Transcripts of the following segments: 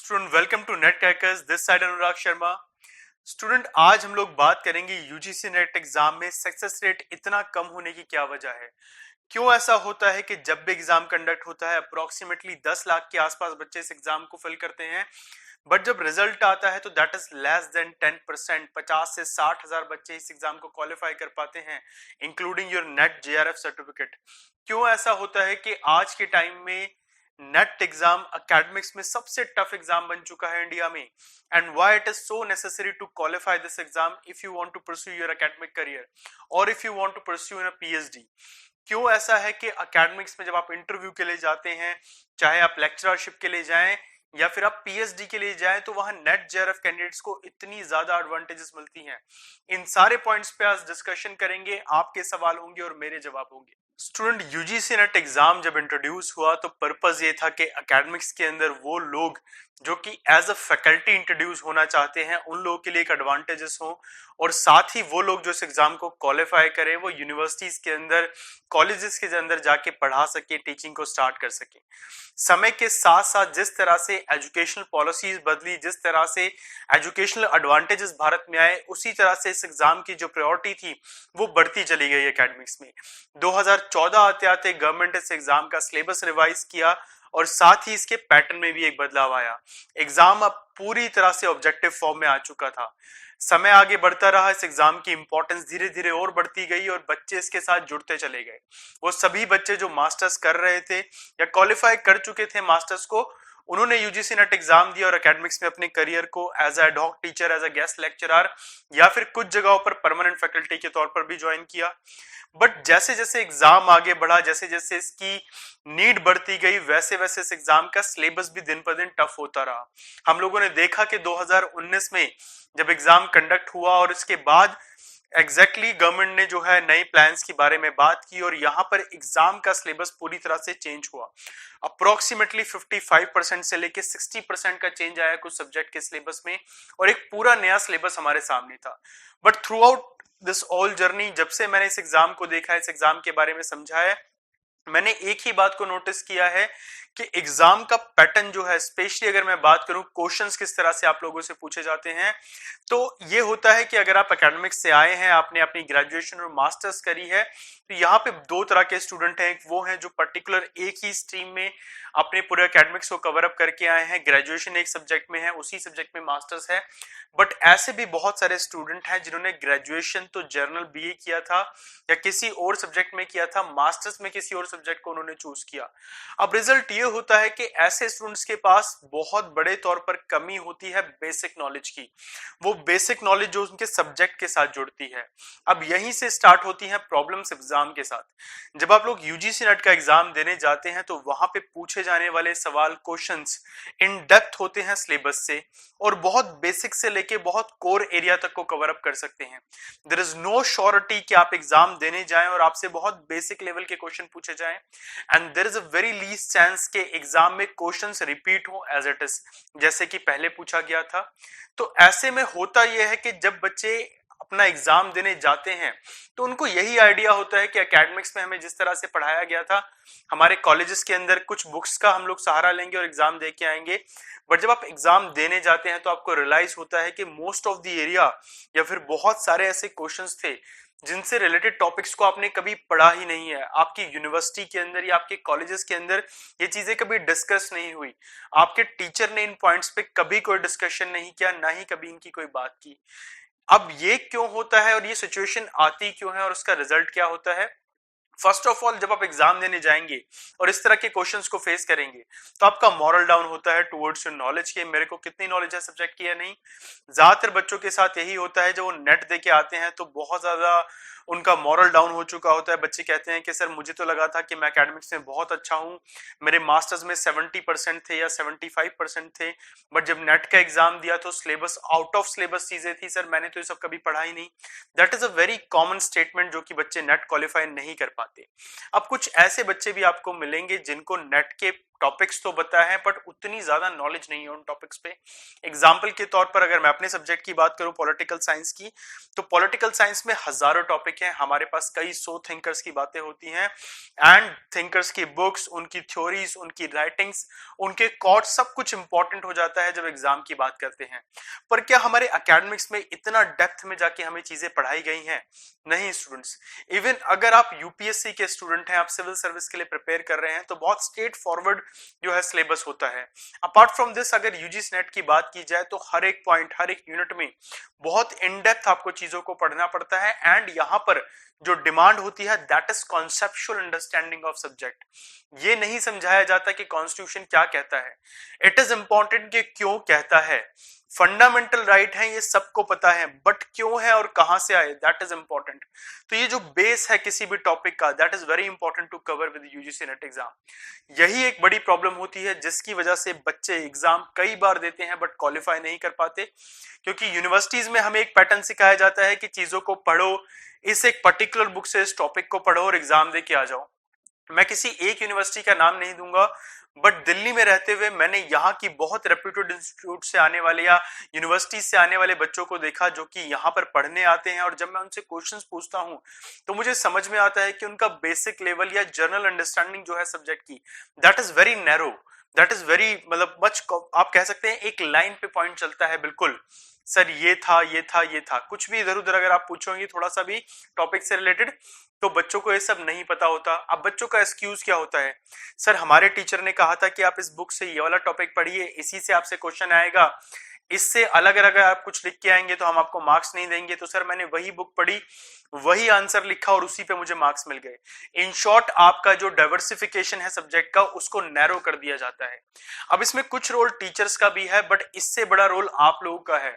Student welcome to NET Crackers, this side Anurag Sharma. Student, आज हम लोग बात करेंगे यूजीसी नेट एग्जाम में सक्सेस रेट इतना कम होने की क्या वजह है। क्यों ऐसा होता है कि जब भी एग्जाम कंडक्ट होता है अप्रोक्सीमेटली 10 लाख के आसपास बच्चे इस एग्जाम को फिल करते हैं, बट जब रिजल्ट आता है तो दैट इज लेस देन 10%। 50 से 60 हजार बच्चे इस एग्जाम को क्वालिफाई कर पाते हैं, including your net JRF certificate. क्यों ऐसा होता है कि आज के टाइम में नेट एग्जाम एकेडमिक्स में सबसे टफ एग्जाम बन चुका है इंडिया में, and why it is so necessary to qualify this exam if you want to pursue your academic career और if you want to pursue in a PhD. क्यों ऐसा है कि एकेडमिक्स में जब आप इंटरव्यू के लिए जाते हैं, चाहे आप लेक्चरशिप के लिए जाएं या फिर आप पीएचडी के लिए जाएं, तो वहां नेट जेआरएफ कैंडिडेट्स को इतनी ज्यादा एडवांटेजेस मिलती हैं। इन सारे पॉइंट्स पे आज डिस्कशन करेंगे, आपके सवाल होंगे और मेरे जवाब होंगे। स्टूडेंट, यूजीसी नेट एग्जाम जब इंट्रोड्यूस हुआ तो पर्पस ये था कि एकेडमिक्स के अंदर वो लोग जो कि एज अ फैकल्टी इंट्रोड्यूस होना चाहते हैं उन लोगों के लिए एक एडवांटेजेस हो, और साथ ही वो लोग जो इस एग्जाम को क्वालिफाई करें वो यूनिवर्सिटीज के अंदर, कॉलेजेस के अंदर जाके पढ़ा सके, टीचिंग को स्टार्ट कर सके। समय के साथ साथ जिस तरह से एजुकेशनल पॉलिसीज बदली, जिस तरह से एजुकेशनल एडवांटेजेस भारत में आए, उसी तरह से इस एग्जाम की जो प्रायोरिटी थी वो बढ़ती चली गई एकेडमिक्स में। 2014 आते आते गवर्नमेंट इस एग्जाम का सिलेबस रिवाइज किया और साथ ही इसके पैटर्न में भी एक बदलाव आया। एग्जाम अब पूरी तरह से ऑब्जेक्टिव फॉर्म में आ चुका था। समय आगे बढ़ता रहा, इस एग्जाम की इंपॉर्टेंस धीरे धीरे और बढ़ती गई और बच्चे इसके साथ जुड़ते चले गए। वो सभी बच्चे जो मास्टर्स कर रहे थे या क्वालिफाई कर चुके थे मास्टर्स को, उन्होंने यूजीसी नेट एग्जाम दिया और एकेडमिक्स में अपने करियर को as ad hoc teacher, as a guest lecturer या फिर कुछ जगहों पर परमानेंट फैकल्टी के तौर पर भी ज्वाइन किया। बट जैसे जैसे एग्जाम आगे बढ़ा, जैसे जैसे इसकी नीड बढ़ती गई, वैसे वैसे इस एग्जाम का सिलेबस भी दिन पर दिन टफ होता रहा। हम लोगों ने देखा कि 2019 में जब एग्जाम कंडक्ट हुआ और इसके बाद एग्जैक्टली गवर्नमेंट ने जो है नए प्लान्स के बारे में बात की और यहां पर एग्जाम का सिलेबस पूरी तरह से चेंज हुआ। अप्रोक्सीमेटली 55% से लेके 60% का चेंज आया कुछ सब्जेक्ट के सिलेबस में, और एक पूरा नया सिलेबस हमारे सामने था। But through out this all journey, जब से मैंने इस एग्जाम को देखा, इस एग्जाम के बारे में समझा है, मैंने एक ही बात को नोटिस किया है कि एग्जाम का पैटर्न जो है, स्पेशली अगर मैं बात करूं क्वेश्चंस किस तरह से आप लोगों से पूछे जाते हैं, तो ये होता है कि अगर आप एकेडमिक्स से आए हैं, आपने अपनी ग्रेजुएशन और मास्टर्स करी है, तो यहाँ पे दो तरह के स्टूडेंट हैं। एक वो हैं जो पर्टिकुलर एक ही स्ट्रीम में अपने पूरे एकेडमिक्स को कवर अप करके आए हैं, ग्रेजुएशन एक सब्जेक्ट में है, उसी सब्जेक्ट में मास्टर्स है। बट ऐसे भी बहुत सारे स्टूडेंट हैं जिन्होंने ग्रेजुएशन तो जनरल बीए किया था या किसी और सब्जेक्ट में किया था, मास्टर्स में किसी और सब्जेक्ट को उन्होंने चूज किया। अब रिजल्ट ये होता है कि ऐसे स्टूडेंट्स के पास बहुत बड़े तौर पर कमी होती है बेसिक नॉलेज की, वो बेसिक नॉलेज जो उनके सब्जेक्ट के साथ जुड़ती है। अब यहीं से स्टार्ट होती हैं प्रॉब्लम्स एग्जाम के साथ। जब आप लोग यूजीसी नेट का एग्जाम देने जाते हैं तो वहां पे पूछे जाने वाले सवाल, क्वेश्चंस इन डेप्थ होते हैं सिलेबस से, और बहुत बेसिक से लेके बहुत कोर एरिया तक को कवर अप कर सकते हैं। देयर इज नो श्योरिटी कि आप एग्जाम देने जाएं और आपसे बहुत बेसिक लेवल के क्वेश्चन पूछे जाएं, and there is a very least chance के एग्जाम में क्वेश्चंस रिपीट हो एज इट इज, जैसे कि पहले पूछा गया था। तो ऐसे में होता यह है कि जब बच्चे अपना एग्जाम देने जाते हैं तो उनको यही आइडिया होता है कि एकेडमिक्स में हमें जिस तरह से पढ़ाया गया था, हमारे कॉलेजेस के अंदर कुछ बुक्स का हम लोग सहारा लेंगे और एग्जाम दे के आएंगे। बट जब आप एग्जाम देने जाते हैं तो आपको रियलाइज होता है कि मोस्ट ऑफ द एरिया या फिर बहुत सारे ऐसे क्वेश्चंस थे जिनसे रिलेटेड टॉपिक्स को आपने कभी पढ़ा ही नहीं है। आपकी यूनिवर्सिटी के अंदर या आपके कॉलेजेस के अंदर ये चीजें कभी डिस्कस नहीं हुई, आपके टीचर ने इन पॉइंट्स पे कभी कोई डिस्कशन नहीं किया, ना ही कभी इनकी कोई बात की। अब ये क्यों होता है और ये सिचुएशन आती क्यों है और उसका रिजल्ट क्या होता है? फर्स्ट ऑफ ऑल, जब आप एग्जाम देने जाएंगे और इस तरह के क्वेश्चंस को फेस करेंगे तो आपका मॉरल डाउन होता है टुवर्ड्स योर नॉलेज के, मेरे को कितनी नॉलेज है सब्जेक्ट की या नहीं। ज्यादातर बच्चों के साथ यही होता है, जब वो नेट दे के आते हैं तो बहुत ज्यादा उनका मॉरल डाउन हो चुका होता है। बच्चे कहते हैं कि सर मुझे तो लगा था कि मैं एकेडमिक्स में बहुत अच्छा हूं, मेरे मास्टर्स में 70% थे या 75% थे, बट जब नेट का एग्जाम दिया तो सिलेबस आउट ऑफ सिलेबस चीजें थी, सर मैंने तो ये सब कभी पढ़ा ही नहीं। That is a very common statement जो कि बच्चे नेट क्वालिफाई नहीं कर पाते। अब कुछ ऐसे बच्चे भी आपको मिलेंगे जिनको नेट के टॉपिक्स तो पता है बट उतनी ज्यादा नॉलेज नहीं है उन टॉपिक्स पे। एग्जाम्पल के तौर पर अगर मैं अपने सब्जेक्ट की बात करूं पॉलिटिकल साइंस की, तो पॉलिटिकल साइंस में हजारों टॉपिक टॉपिक है, हमारे पास कई सौ थिंकर्स की बातें होती हैं एंड थिंकर्स की बुक्स, उनकी थ्योरीज, उनकी राइटिंग्स, उनके कोट्स, सब कुछ इंपॉर्टेंट हो जाता है जब एग्जाम की बात करते हैं। पर क्या हमारे एकेडमिक्स में इतना डेप्थ में जाके हमें चीजें पढ़ाई गई हैं? नहीं स्टूडेंट्स। इवन अगर आप यूपीएससी के स्टूडेंट हैं, आप सिविल सर्विस के लिए प्रिपेयर कर रहे हैं, तो बहुत स्ट्रेट फॉरवर्ड जो है सिलेबस होता है। अपार्ट फ्रॉम दिस, अगर यूजीसी नेट की बात की जाए तो हर एक पॉइंट, हर एक यूनिट में बहुत इन डेप्थ आपको चीजों को पढ़ना पड़ता है एंड यहां पर जो डिमांड होती है that is conceptual understanding of subject. ये नहीं समझाया जाता कि कॉन्स्टिट्यूशन क्या कहता है, इट इज इंपॉर्टेंट कि क्यों कहता है। फंडामेंटल राइट है ये सबको पता है, बट क्यों है और कहां से आए दैट इज इंपॉर्टेंट। तो ये जो बेस है किसी भी टॉपिक का, that is very important to cover with UGC NET exam. यही एक बड़ी प्रॉब्लम होती है जिसकी वजह से बच्चे एग्जाम कई बार देते हैं बट क्वालिफाई नहीं कर पाते, क्योंकि यूनिवर्सिटीज में हमें एक पैटर्न सिखाया जाता है कि चीजों को पढ़ो, इस एक पर्टिकुलर बुक से इस टॉपिक को पढ़ो और एग्जाम दे के आ जाओ। मैं किसी एक यूनिवर्सिटी का नाम नहीं दूंगा, बट दिल्ली में रहते हुए मैंने यहाँ की बहुत रेप्यूटेड इंस्टीट्यूट से आने वाले या यूनिवर्सिटी से आने वाले बच्चों को देखा जो कि यहाँ पर पढ़ने आते हैं, और जब मैं उनसे क्वेश्चंस पूछता हूँ तो मुझे समझ में आता है कि उनका बेसिक लेवल या जनरल अंडरस्टैंडिंग जो है सब्जेक्ट की, that is very narrow, that is very मतलब मच, आप कह सकते हैं एक लाइन पे पॉइंट चलता है बिल्कुल। सर ये था, ये था, ये था, कुछ भी इधर उधर अगर आप पूछोगे थोड़ा सा भी टॉपिक से रिलेटेड, तो बच्चों को ये सब नहीं पता होता। अब बच्चों का एक्सक्यूज क्या होता है? सर हमारे टीचर ने कहा था कि आप इस बुक से ये वाला टॉपिक पढ़िए, इसी से आपसे क्वेश्चन आएगा, इससे अलग अगर आप कुछ लिख के आएंगे तो हम आपको मार्क्स नहीं देंगे। तो सर मैंने वही बुक पढ़ी, वही आंसर लिखा और उसी पे मुझे मार्क्स मिल गए। इन शॉर्ट आपका जो डाइवर्सिफिकेशन है सब्जेक्ट का उसको नैरो कर दिया जाता है। अब इसमें कुछ रोल टीचर्स का भी है, बट इससे बड़ा रोल आप लोगों का है,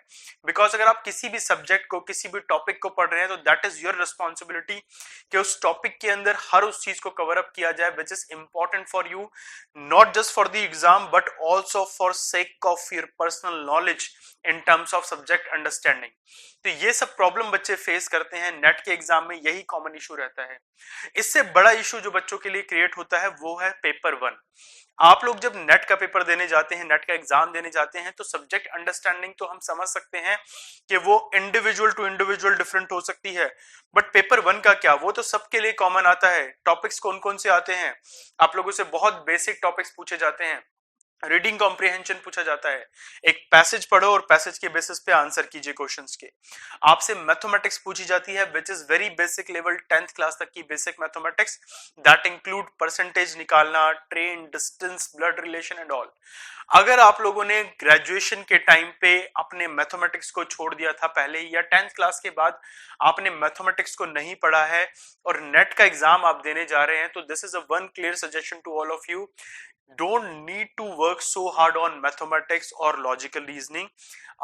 बिकॉज अगर आप किसी भी सब्जेक्ट को, किसी भी टॉपिक को पढ़ रहे हैं तो दैट इज योर रिस्पॉन्सिबिलिटी कि उस टॉपिक के अंदर हर उस चीज को कवर अप किया जाए which is important for you, not just for the exam but also for sake of your personal knowledge in terms of subject understanding. तो ये सब प्रॉब्लम बच्चे फेस करते हैं नेट के एग्जाम में, यही कॉमन इशू रहता है। इससे बड़ा इशू जो बच्चों के लिए क्रिएट होता है वो है पेपर 1। आप लोग जब नेट का पेपर देने जाते हैं, नेट का एग्जाम देने जाते हैं, तो सब्जेक्ट अंडरस्टैंडिंग तो हम समझ सकते हैं कि वो इंडिविजुअल टू इंडिविजुअल डिफरेंट हो सकती है, बट पेपर 1 का क्या, वो तो सबके लिए कॉमन आता है। टॉपिक्स कौन कौन से आते हैं? आप लोगों से बहुत बेसिक टॉपिक्स पूछे जाते हैं, रीडिंग कॉम्प्रिहेंशन पूछा जाता है, एक पैसेज पढ़ो और पैसेज के बेसिस पे आंसर कीजिए क्वेश्चंस के। आपसे मैथमेटिक्स पूछी जाती है which is very basic level, 10th class तक की basic mathematics, that include percentage निकालना, train, distance, blood relation and all. अगर आप लोगों ने ग्रेजुएशन के टाइम पे अपने मैथमेटिक्स को छोड़ दिया था पहले, या 10th क्लास के बाद आपने मैथमेटिक्स को नहीं पढ़ा है और नेट का एग्जाम आप देने जा रहे हैं, तो this is a one clear suggestion to all of you, don't need to work so hard on mathematics और लॉजिकल रीजनिंग।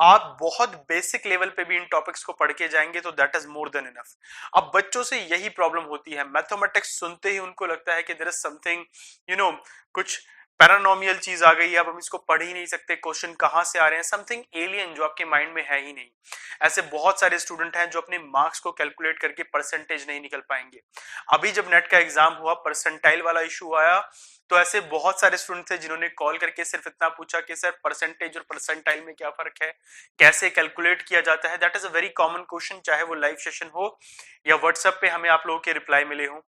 आप बहुत बेसिक लेवल पे भी इन टॉपिक्स को पढ़ के जाएंगे तो that is more than enough. अब बच्चों से यही प्रॉब्लम होती है, मैथमेटिक्स सुनते ही उनको लगता है कि देयर इज समथिंग, कुछ पैरानॉमियल चीज आ गई है, अब हम इसको पढ़ ही नहीं सकते, क्वेश्चन कहां से आ रहे हैं, समथिंग एलियन जो आपके माइंड में है ही नहीं। ऐसे बहुत सारे स्टूडेंट हैं जो अपने मार्क्स को कैलकुलेट करके परसेंटेज नहीं निकल पाएंगे। अभी जब नेट का एग्जाम हुआ, परसेंटाइल वाला इशू आया, तो ऐसे बहुत सारे स्टूडेंट थे जिन्होंने कॉल करके सिर्फ इतना पूछा कि सर परसेंटेज और परसेंटाइल में क्या फर्क है, कैसे कैलकुलेट किया जाता है। That is a very common question, चाहे वो लाइव सेशन हो या व्हाट्सएप पे हमें आप लोगों के रिप्लाई मिले हो।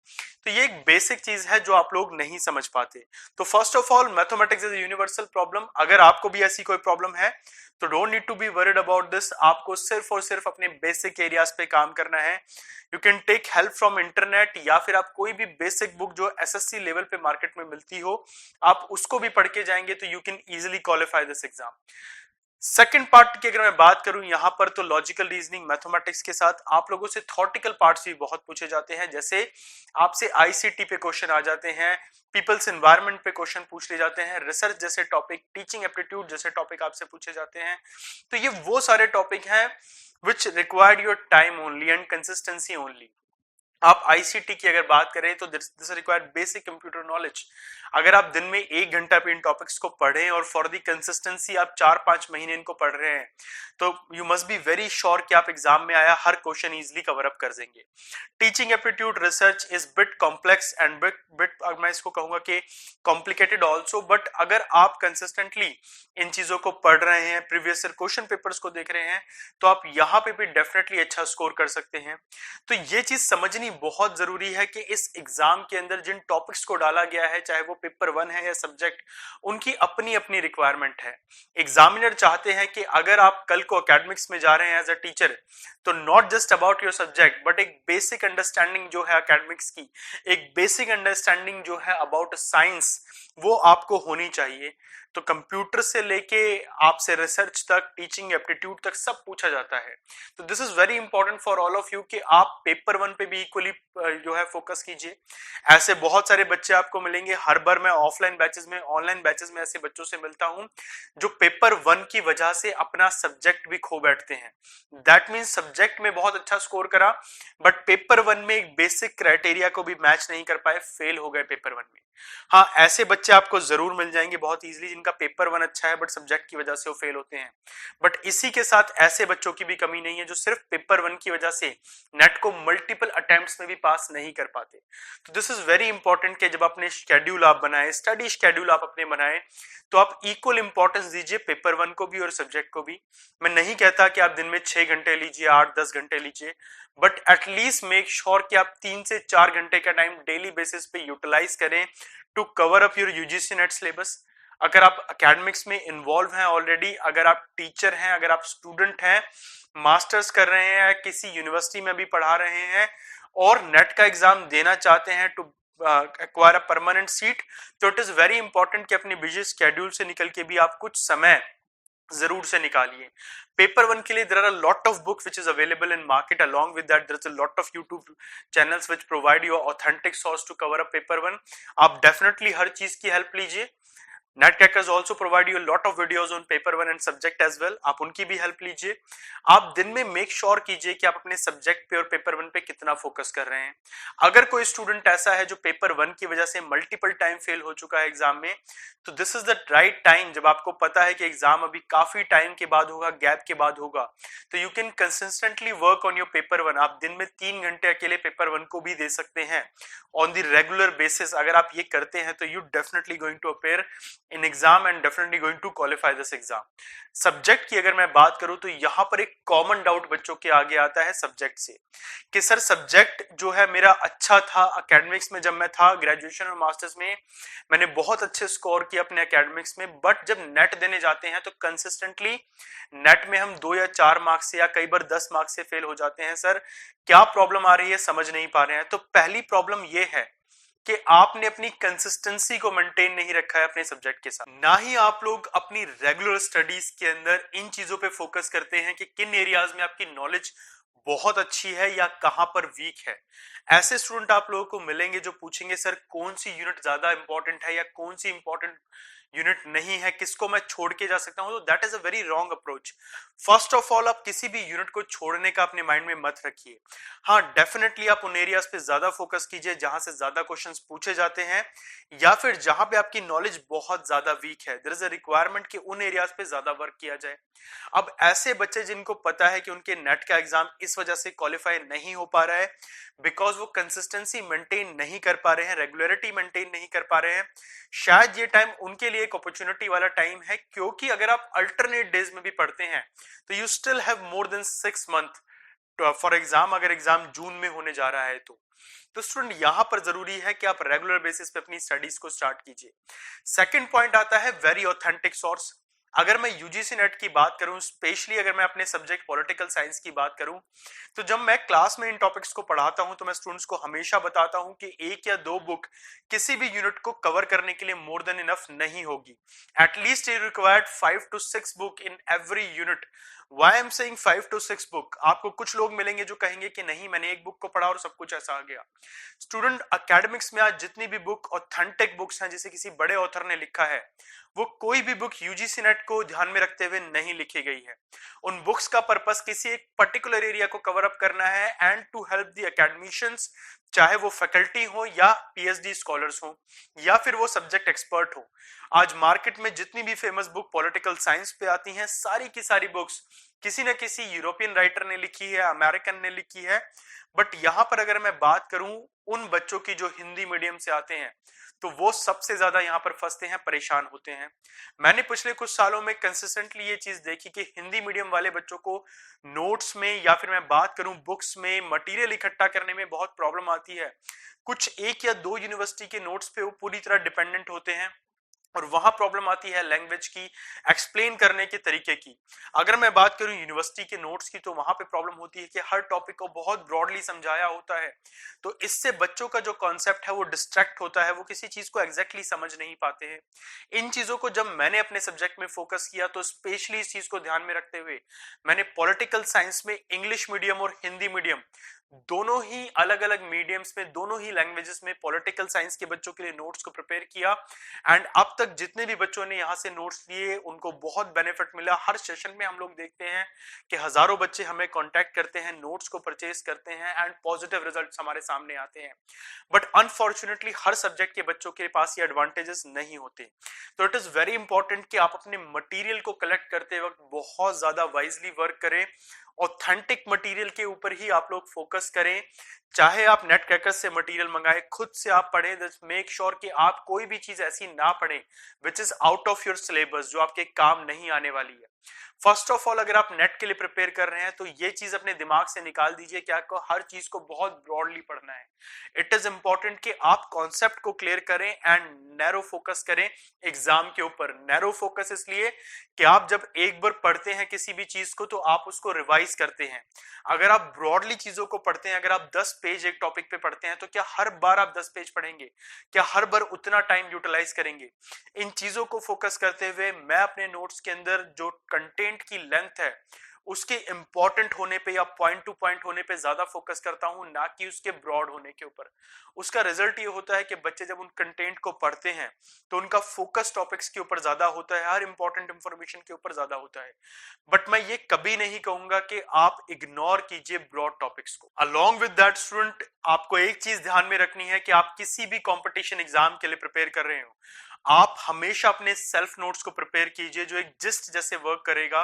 तो ये एक बेसिक चीज है जो आप लोग नहीं समझ पाते। तो first of all mathematics is a universal problem. अगर आपको भी ऐसी कोई प्रॉब्लम है तो don't need to be worried about this. आपको सिर्फ और सिर्फ अपने बेसिक एरियाज पे काम करना है। You can take help from internet, या फिर आप कोई भी बेसिक बुक जो एसएससी लेवल पे मार्केट में मिलती हो, आप उसको भी पढ़ के जाएंगे तो you can easily qualify this exam. Second part की अगर मैं बात करूं यहां पर, तो लॉजिकल रीजनिंग मैथमेटिक्स के साथ आप लोगों से थॉटिकल पार्ट्स भी बहुत पूछे जाते हैं। जैसे आपसे आईसीटी पे क्वेश्चन आ जाते हैं, पीपल्स एनवायरनमेंट पे क्वेश्चन पूछ ले जाते हैं, रिसर्च जैसे टॉपिक, टीचिंग एप्टीट्यूड जैसे टॉपिक आपसे पूछे जाते हैं। तो ये वो सारे टॉपिक हैं which required your time only and consistency only. आप आईसीटी की अगर बात करें तो this require basic computer knowledge. अगर आप दिन में 1 घंटा भी इन टॉपिक्स को पढ़ें और फॉर दी कंसिस्टेंसी आप 4-5 महीने इनको पढ़ रहे हैं, तो you must be very sure कि आप एग्जाम में आया हर क्वेश्चन इजिली कवर अप कर देंगे। Teaching aptitude research is bit complex and bit मैं इसको कहूंगा कि कॉम्प्लिकेटेड ऑल्सो, बट अगर आप कंसिस्टेंटली इन चीजों को पढ़ रहे हैं, प्रीवियस ईयर क्वेश्चन पेपर्स को देख रहे हैं, तो आप यहाँ पे भी डेफिनेटली अच्छा स्कोर कर सकते हैं। तो ये चीज समझनी बहुत जरूरी है कि इस एग्जाम के अंदर जिन टॉपिक्स को डाला गया है, चाहे वो पेपर 1 है या सब्जेक्ट, उनकी अपनी अपनी रिक्वायरमेंट है। एग्जामिनर चाहते हैं कि अगर आप कल को एकेडमिक्स में जा रहे हैं एज अ टीचर, तो not just about your subject but एक बेसिक अंडरस्टैंडिंग जो है एकेडमिक्स की, एक बेसिक अंडरस्टैंडिंग जो है अबाउट साइंस, वो आपको होनी चाहिए। तो कंप्यूटर से लेके आपसे रिसर्च तक, टीचिंग एप्टीट्यूड तक सब पूछा जाता है। तो this is very important for all of you कि आप पेपर 1 पे भी इक्वली जो है फोकस कीजिए। ऐसे बहुत सारे बच्चे आपको मिलेंगे, हर बार मैं ऑफलाइन बैचेस में, ऑनलाइन बैचेस में ऐसे बच्चों से मिलता हूं जो पेपर 1 की वजह से अपना सब्जेक्ट भी खो बैठते हैं। दैट मीन्स सब्जेक्ट में बहुत अच्छा स्कोर करा, बट पेपर 1 में एक बेसिक क्राइटेरिया को भी मैच नहीं कर पाए, फेल हो गए पेपर 1 में। हाँ, ऐसे बच्चे आपको जरूर मिल जाएंगे बहुत इजीली जिनका पेपर 1 अच्छा है बट सब्जेक्ट की वजह से वो फेल होते हैं। बट इसी के साथ ऐसे बच्चों की भी कमी नहीं है जो सिर्फ पेपर 1 की वजह से नेट को मल्टीपल अटेम्प्ट्स में भी पास नहीं कर पाते। तो दिस इज वेरी इंपॉर्टेंट कि जब अपने शेड्यूल आप बनाए, स्टडी शेड्यूल आप अपने बनाए, तो आप इक्वल इंपॉर्टेंस दीजिए पेपर 1 को भी और सब्जेक्ट को भी। मैं नहीं कहता कि आप दिन में 6 घंटे लीजिए, 8-10 घंटे लीजिए, बट एटलीस्ट मेक श्योर कि आप 3 से 4 घंटे का टाइम डेली बेसिस पे यूटिलाइज करें to cover up your UGC NET syllabus. अगर आप एकेडमिक्स में इन्वॉल्व हैं ऑलरेडी, अगर आप टीचर हैं, अगर आप स्टूडेंट हैं, मास्टर्स कर रहे हैं, किसी यूनिवर्सिटी में भी पढ़ा रहे हैं और नेट का एग्जाम देना चाहते हैं to acquire a permanent seat, तो इट इज वेरी इंपॉर्टेंट कि अपनी बिजी स्केड्यूल से निकल के भी आप कुछ समय जरूर से निकालिए। पेपर 1 के लिए there are a lot of books which is available in market. Along with that, there's a lot of YouTube channels which provide you authentic source to cover up paper 1. आप definitely हर चीज की help लीजिए। NetCrackers also provide you a lot of videos on paper 1 and subject as well. आप उनकी भी help लीजिए। आप दिन में मेक श्योर कीजिए कि आप अपने सब्जेक्ट पे और पेपर 1 पे कितना फोकस कर रहे हैं। अगर कोई स्टूडेंट ऐसा है जो पेपर 1 की वजह से मल्टीपल टाइम फेल हो चुका है एग्जाम में, तो this is the right time, जब आपको पता है कि एग्जाम अभी काफी टाइम के बाद होगा, गैप के बाद होगा, तो you can consistently work on your paper 1। आप दिन में 3 घंटे अकेले पेपर 1 को भी दे सकते हैं ऑन द रेगुलर बेसिस। अगर आप ये करते हैं तो you definitely going to appear in exam and definitely going to qualify this exam. Subject की अगर मैं बात करूं तो यहां पर एक कॉमन डाउट बच्चों के आगे आता है सब्जेक्ट से, कि सर सब्जेक्ट जो है मेरा अच्छा था एकेडमिक्स में, जब मैं था ग्रेजुएशन और मास्टर्स में मैंने बहुत अच्छे स्कोर किए अपने एकेडमिक्स में, बट जब नेट देने जाते हैं तो कंसिस्टेंटली नेट में हम 2 या 4 मार्क्स से या कई बार 10 मार्क्स से फेल हो जाते हैं। सर क्या प्रॉब्लम आ रही है, समझ नहीं पा रहे हैं। तो पहली प्रॉब्लम ये है कि आपने अपनी कंसिस्टेंसी को मेंटेन नहीं रखा है अपने सब्जेक्ट के साथ, ना ही आप लोग अपनी रेगुलर स्टडीज के अंदर इन चीजों पे फोकस करते हैं कि किन एरियाज में आपकी नॉलेज बहुत अच्छी है या कहां पर वीक है। ऐसे स्टूडेंट आप लोगों को मिलेंगे जो पूछेंगे सर कौन सी यूनिट ज्यादा इंपॉर्टेंट है या कौन सी इंपॉर्टेंट यूनिट नहीं है, किसको मैं छोड़ के जा सकता हूं। तो that is a very wrong approach. First of all आप किसी भी यूनिट को छोड़ने का अपने माइंड में मत रखिए। हाँ, डेफिनेटली आप उन एरियाज पे ज्यादा फोकस कीजिए जहां से ज्यादा क्वेश्चंस पूछे जाते हैं या फिर जहां पे आपकी नॉलेज बहुत ज्यादा वीक है। देयर इज अ रिक्वायरमेंट कि उन एरियाज पे ज्यादा वर्क किया जाए। अब ऐसे बच्चे जिनको पता है कि उनके नेट का एग्जाम इस वजह से क्वालिफाई नहीं हो पा रहा है बिकॉज वो कंसिस्टेंसी मेंटेन नहीं कर पा रहे हैं, रेगुलरिटी मेंटेन नहीं कर पा रहे हैं, शायद ये टाइम उनके लिए एक अपॉर्चुनिटी वाला टाइम है। क्योंकि अगर आप अल्टरनेट डेज में भी पढ़ते हैं तो you still have more than 6 month for exam, अगर एग्जाम जून में होने जा रहा है तो स्टूडेंट यहां पर जरूरी है कि आप रेगुलर बेसिस पे अपनी स्टडीज को स्टार्ट कीजिए। सेकंड पॉइंट आता है वेरी ऑथेंटिक सोर्स। अगर मैं यूजीसी नेट की बात करूं, स्पेशली अगर मैं अपने सब्जेक्ट पॉलिटिकल साइंस की बात करूं, तो जब मैं क्लास में इन टॉपिक्स को पढ़ाता हूं तो मैं स्टूडेंट्स को हमेशा बताता हूं कि 1 या 2 बुक किसी भी यूनिट को कवर करने के लिए मोर देन इनफ नहीं होगी। At least you required 5 to 6 book in every unit. Why I'm saying 5 to 6 book? आपको कुछ लोग मिलेंगे जो कहेंगे कि नहीं मैंने एक बुक को पढ़ा और सब कुछ ऐसा आ गया। स्टूडेंट एकेडमिक्स में आज जितनी भी बुक ऑथेंटिक बुक्स हैं जिसे किसी बड़े ऑथर ने लिखा है, वो कोई भी बुक यूजीसी नेट को ध्यान में रखते हुए नहीं लिखी गई है। उन बुक्स का पर्पस किसी एक पर्टिकुलर एरिया को कवर अप करना है and to help the academicians चाहे वो फैकल्टी हो या पीएचडी स्कॉलर्स हो या फिर वो सब्जेक्ट एक्सपर्ट हो। आज मार्केट में जितनी भी फेमस बुक पॉलिटिकल साइंस पे आती हैं, सारी की सारी बुक्स किसी न किसी यूरोपियन राइटर ने लिखी है, अमेरिकन ने लिखी है। बट यहां पर अगर मैं बात करूं उन बच्चों की जो हिंदी मीडियम से आते हैं, तो वो सबसे ज्यादा यहाँ पर फंसते हैं, परेशान होते हैं। मैंने पिछले कुछ सालों में कंसिस्टेंटली ये चीज देखी कि हिंदी मीडियम वाले बच्चों को नोट्स में या फिर मैं बात करूं बुक्स में मटेरियल इकट्ठा करने में बहुत प्रॉब्लम आती है। कुछ एक या दो यूनिवर्सिटी के नोट्स पे वो पूरी तरह डिपेंडेंट होते हैं और वहां प्रॉब्लम आती है लैंग्वेज की, एक्सप्लेन करने के तरीके की। अगर मैं बात करूं यूनिवर्सिटी के नोट्स की, तो वहां पे प्रॉब्लम होती है कि हर टॉपिक को बहुत ब्रॉडली समझाया होता है, तो इससे बच्चों का जो कॉन्सेप्ट है वो डिस्ट्रैक्ट होता है, वो किसी चीज को एग्जैक्टली समझ नहीं पाते हैं। इन चीजों को जब मैंने अपने सब्जेक्ट में फोकस किया, तो स्पेशली इस चीज को ध्यान में रखते हुए मैंने पॉलिटिकल साइंस में इंग्लिश मीडियम और हिंदी मीडियम दोनों ही अलग अलग मीडियम्स में, दोनों ही लैंग्वेजेस में पॉलिटिकल साइंस के बच्चों के लिए नोट्स को प्रिपेयर किया। एंड अब तक जितने भी बच्चों ने यहाँ से नोट्स लिए उनको बहुत बेनिफिट मिला। हर सेशन में हम लोग देखते हैं कि हजारों बच्चे हमें कांटेक्ट करते हैं, नोट्स को परचेज करते हैं एंड पॉजिटिव रिजल्ट्स हमारे सामने आते हैं। बट अनफॉर्चुनेटली हर सब्जेक्ट के बच्चों के पास ये एडवांटेजेस नहीं होते। तो इट इज वेरी इंपॉर्टेंट कि आप अपने मटेरियल को कलेक्ट करते वक्त बहुत ज्यादा वाइजली वर्क करें, ऑथेंटिक मटेरियल के ऊपर ही आप लोग फोकस करें। चाहे आप नेट क्रैकर्स से मटेरियल मंगाए, खुद से आप पढ़ें, मेक श्योर कि आप कोई भी चीज ऐसी ना पढ़ें which is out of your syllabus, जो आपके काम नहीं आने वाली है। फर्स्ट ऑफ ऑल, अगर आप नेट के लिए प्रिपेयर कर रहे हैं तो ये चीज अपने दिमाग से निकाल दीजिए कि आपको हर चीज को बहुत ब्रॉडली पढ़ना है। इट इज इंपॉर्टेंट कि आप कॉन्सेप्ट को क्लियर करें एंड नैरो फोकस करें एग्जाम के ऊपर। नैरो फोकस इसलिए कि आप जब एक बार पढ़ते हैं किसी भी चीज को, तो आप उसको रिवाइज करते हैं। अगर आप ब्रॉडली चीजों को पढ़ते हैं, अगर आप 10 पेज एक टॉपिक पे पढ़ते हैं, तो क्या हर बार आप 10 पेज पढ़ेंगे? क्या हर बार उतना टाइम यूटिलाइज करेंगे? इन चीजों को फोकस करते हुए मैं अपने नोट्स के अंदर जो कंटेंट की लेंथ है उसके इंपॉर्टेंट होने पे या पॉइंट टू पॉइंट होने पे ज्यादा फोकस करता हूं, ना कि उसके ब्रॉड होने के ऊपर। उसका रिजल्ट ये होता है कि बच्चे जब उन कंटेंट को पढ़ते हैं तो उनका फोकस टॉपिक्स के ऊपर ज्यादा होता है, हर इंपॉर्टेंट इंफॉर्मेशन के ऊपर ज्यादा होता है। बट मैं ये कभी नहीं कहूंगा कि आप इग्नोर कीजिए ब्रॉड टॉपिक्स को। अलॉन्ग विद दैट स्टूडेंट, आपको एक चीज ध्यान में रखनी है कि आप किसी भी कंपटीशन एग्जाम के लिए प्रिपेयर कर रहे हो, आप हमेशा अपने सेल्फ नोट्स को प्रिपेयर कीजिए, जो एक जिस्ट जैसे वर्क करेगा।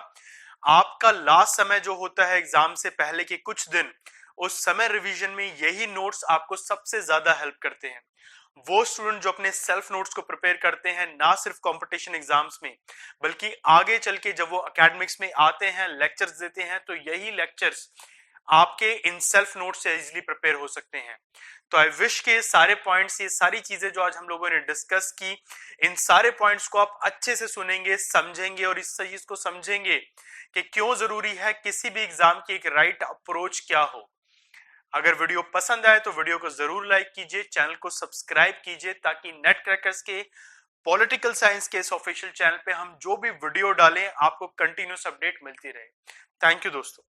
आपका लास्ट समय जो होता है एग्जाम से पहले के कुछ दिन, उस समय रिवीजन में यही नोट्स आपको सबसे ज्यादा हेल्प करते हैं। वो स्टूडेंट जो अपने सेल्फ नोट्स को प्रिपेयर करते हैं, ना सिर्फ कंपटीशन एग्जाम्स में बल्कि आगे चल के जब वो एकेडमिक्स में आते हैं, लेक्चर्स देते हैं, तो यही लेक्चर्स आपके इन सेल्फ नोट्स से इजीली प्रिपेयर हो सकते हैं। तो आई विश के ये सारे पॉइंट्स, ये सारी चीजें जो आज हम लोगों ने डिस्कस की, इन सारे पॉइंट्स को आप अच्छे से सुनेंगे, समझेंगे और इस चीज को समझेंगे कि क्यों जरूरी है किसी भी एग्जाम की एक राइट अप्रोच क्या हो। अगर वीडियो पसंद आए तो वीडियो को जरूर लाइक कीजिए, चैनल को सब्सक्राइब कीजिए, ताकि नेट क्रैकर्स के पॉलिटिकल साइंस के इस ऑफिशियल चैनल पे हम जो भी वीडियो डालें आपको कंटिन्यूस अपडेट मिलती रहे। थैंक यू दोस्तों।